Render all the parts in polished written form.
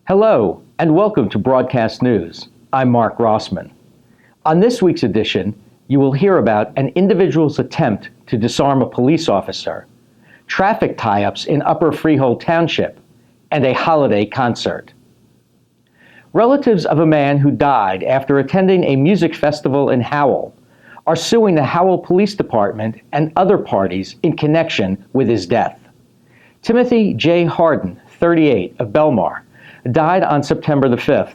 Hello, and welcome to Broadcast News. I'm Mark Rossman. On this week's edition, you will hear about an individual's attempt to disarm a police officer, traffic tie-ups in Upper Freehold Township, and a holiday concert. Relatives of a man who died after attending a music festival in Howell are suing the Howell Police Department and other parties in connection with his death. Timothy J. Harden, 38, of Belmar, died on September the 5th.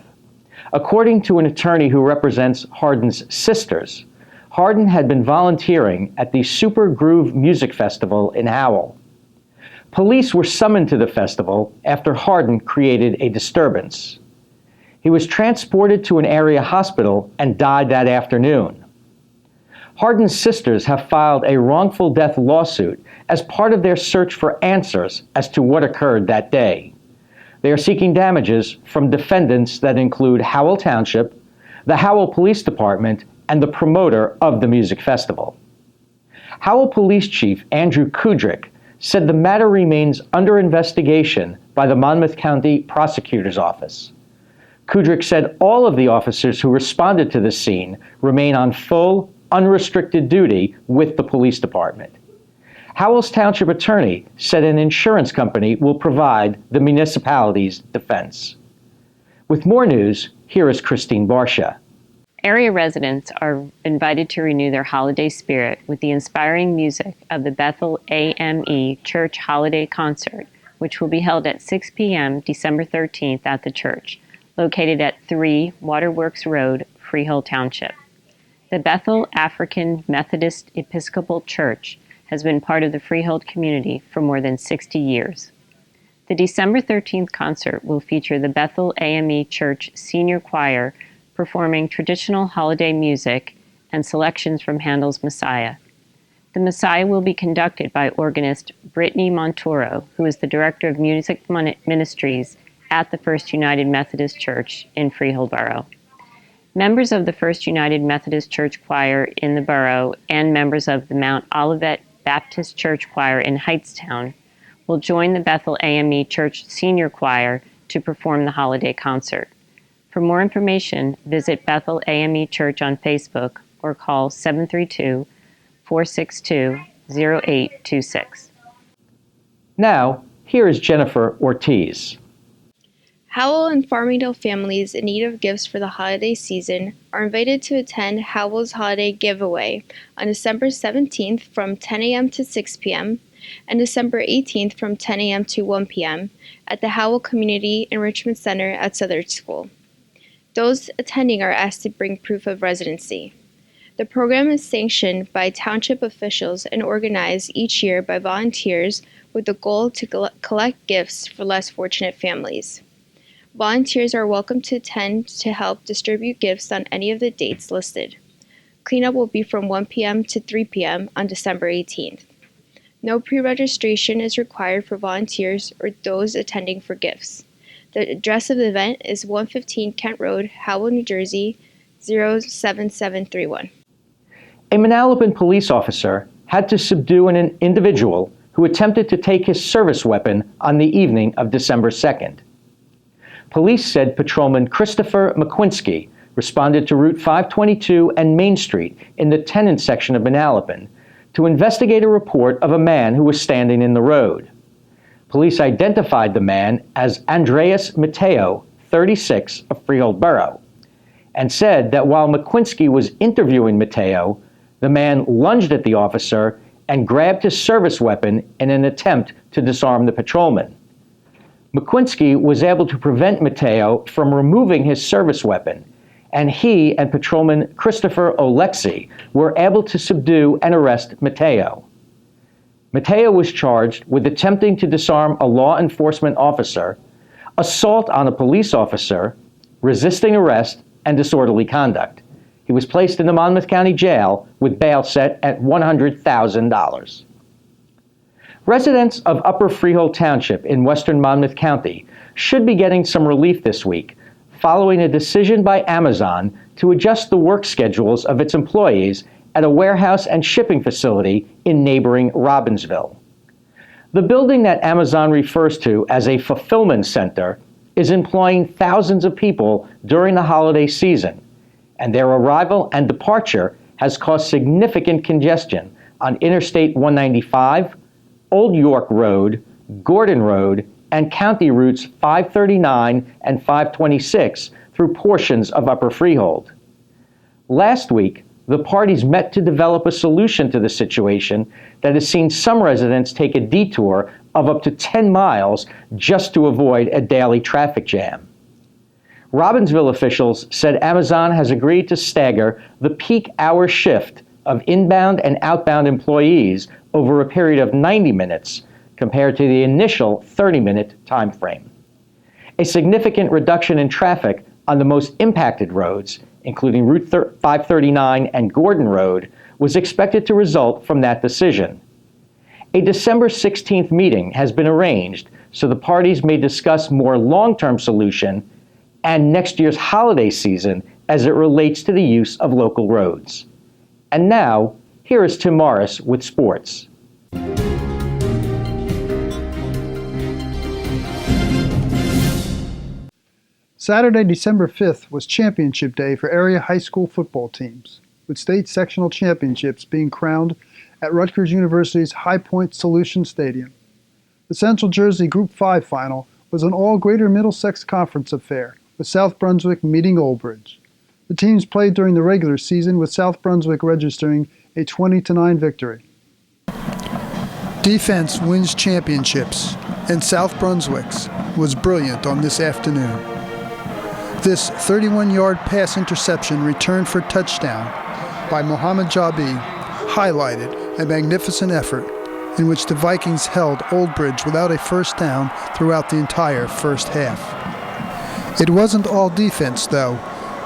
According to an attorney who represents Harden's sisters, Harden had been volunteering at the Super Groove Music Festival in Howell. Police were summoned to the festival after Harden created a disturbance. He was transported to an area hospital and died that afternoon. Harden's sisters have filed a wrongful death lawsuit as part of their search for answers as to what occurred that day. They are seeking damages from defendants that include Howell Township, the Howell Police Department, and the promoter of the music festival. Howell Police Chief Andrew Kudrick said the matter remains under investigation by the Monmouth County Prosecutor's Office. Kudrick said all of the officers who responded to the scene remain on full, unrestricted duty with the police department. Howell's Township attorney said an insurance company will provide the municipality's defense. With more news, here is Christine Barsha. Area residents are invited to renew their holiday spirit with the inspiring music of the Bethel AME Church Holiday Concert, which will be held at 6 p.m. December 13th at the church, located at 3 Waterworks Road, Freehold Township. The Bethel African Methodist Episcopal Church has been part of the Freehold community for more than 60 years. The December 13th concert will feature the Bethel AME Church Senior Choir performing traditional holiday music and selections from Handel's Messiah. The Messiah will be conducted by organist Brittany Montoro, who is the Director of Music Ministries at the First United Methodist Church in Freehold Borough. Members of the First United Methodist Church Choir in the borough and members of the Mount Olivet Baptist Church Choir in Hightstown will join the Bethel AME Church Senior Choir to perform the holiday concert. For more information, visit Bethel AME Church on Facebook or call 732-462-0826. Now, here is Jennifer Ortiz. Howell and Farmingdale families in need of gifts for the holiday season are invited to attend Howell's Holiday Giveaway on December 17th from 10 a.m. to 6 p.m. and December 18th from 10 a.m. to 1 p.m. at the Howell Community Enrichment Center at Southard School. Those attending are asked to bring proof of residency. The program is sanctioned by township officials and organized each year by volunteers with the goal to collect gifts for less fortunate families. Volunteers are welcome to attend to help distribute gifts on any of the dates listed. Cleanup will be from 1 p.m. to 3 p.m. on December 18th. No pre-registration is required for volunteers or those attending for gifts. The address of the event is 115 Kent Road, Howell, New Jersey, 07731. A Manalapan police officer had to subdue an individual who attempted to take his service weapon on the evening of December 2nd. Police said Patrolman Christopher McQuinski responded to Route 522 and Main Street in the Tennant section of Manalapan to investigate a report of a man who was standing in the road. Police identified the man as Andreas Mateo, 36, of Freehold Borough, and said that while McQuinski was interviewing Mateo, the man lunged at the officer and grabbed his service weapon in an attempt to disarm the patrolman. McQuinski was able to prevent Mateo from removing his service weapon, and he and Patrolman Christopher Olexi were able to subdue and arrest Mateo. Mateo was charged with attempting to disarm a law enforcement officer, assault on a police officer, resisting arrest, and disorderly conduct. He was placed in the Monmouth County Jail with bail set at $100,000. Residents of Upper Freehold Township in western Monmouth County should be getting some relief this week following a decision by Amazon to adjust the work schedules of its employees at a warehouse and shipping facility in neighboring Robbinsville. The building that Amazon refers to as a fulfillment center is employing thousands of people during the holiday season, and their arrival and departure has caused significant congestion on Interstate 195, Old York Road, Gordon Road, and county routes 539 and 526 through portions of Upper Freehold. Last week, the parties met to develop a solution to the situation that has seen some residents take a detour of up to 10 miles just to avoid a daily traffic jam. Robbinsville officials said Amazon has agreed to stagger the peak hour shift of inbound and outbound employees over a period of 90 minutes compared to the initial 30-minute time frame. A significant reduction in traffic on the most impacted roads, including Route 539 and Gordon Road, was expected to result from that decision. A December 16th meeting has been arranged so the parties may discuss more long-term solution and next year's holiday season as it relates to the use of local roads. And now, here is Tim Morris with sports. Saturday, December 5th was championship day for area high school football teams, with state sectional championships being crowned at Rutgers University's High Point Solution Stadium. The Central Jersey Group 5 final was an all-Greater Middlesex Conference affair, with South Brunswick meeting Old Bridge. The teams played during the regular season, with South Brunswick registering a 20-9 victory. Defense wins championships, and South Brunswick's was brilliant on this afternoon. This 31-yard pass interception returned for touchdown by Mohamed Jabi highlighted a magnificent effort in which the Vikings held Old Bridge without a first down throughout the entire first half. It wasn't all defense, though,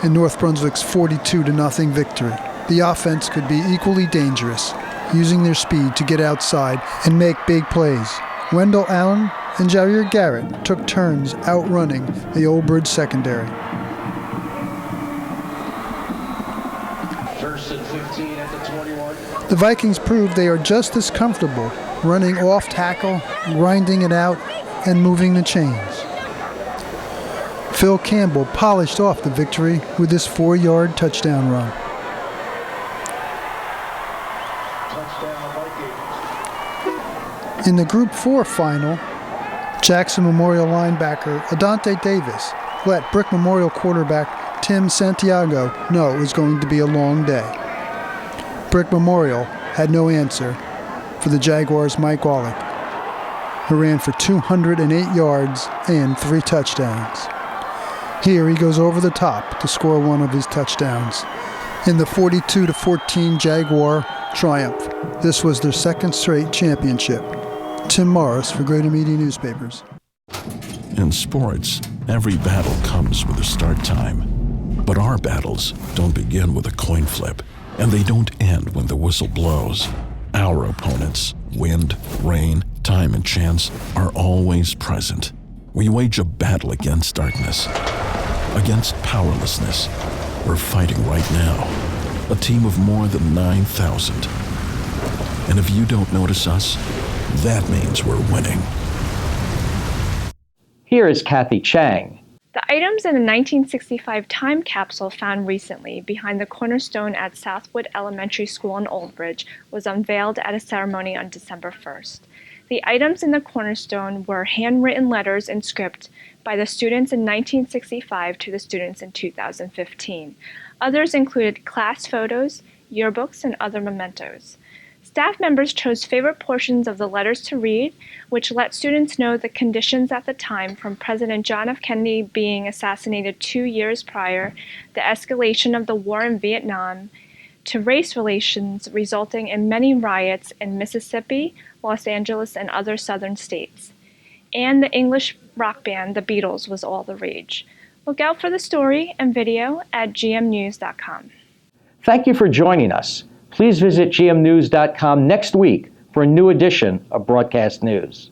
in North Brunswick's 42-0 victory. The offense could be equally dangerous, using their speed to get outside and make big plays. Wendell Allen and Javier Garrett took turns outrunning the Old Bridge secondary. First and 15 at the 21. The Vikings proved they are just as comfortable running off tackle, grinding it out, and moving the chains. Phil Campbell polished off the victory with his 4-yard touchdown run. In the Group 4 final, Jackson Memorial linebacker Adante Davis let Brick Memorial quarterback Tim Santiago know it was going to be a long day. Brick Memorial had no answer for the Jaguars' Mike Wallach, who ran for 208 yards and 3 touchdowns. Here he goes over the top to score one of his touchdowns in the 42-14 Jaguar triumph. This was their second straight championship. Tim Morris for Greater Media Newspapers. In sports, every battle comes with a start time. But our battles don't begin with a coin flip, and they don't end when the whistle blows. Our opponents, wind, rain, time, and chance, are always present. We wage a battle against darkness, against powerlessness. We're fighting right now, a team of more than 9,000. And if you don't notice us, that means we're winning. Here is Kathy Chang. The items in the 1965 time capsule found recently behind the cornerstone at Southwood Elementary School in Old Bridge was unveiled at a ceremony on December 1st. The items in the cornerstone were handwritten letters in script by the students in 1965 to the students in 2015. Others included class photos, yearbooks, and other mementos. Staff members chose favorite portions of the letters to read, which let students know the conditions at the time, from President John F. Kennedy being assassinated 2 years prior, the escalation of the war in Vietnam, to race relations resulting in many riots in Mississippi, Los Angeles, and other southern states. And the English rock band The Beatles was all the rage. Look out for the story and video at gmnews.com. Thank you for joining us. Please visit gmnews.com next week for a new edition of Broadcast News.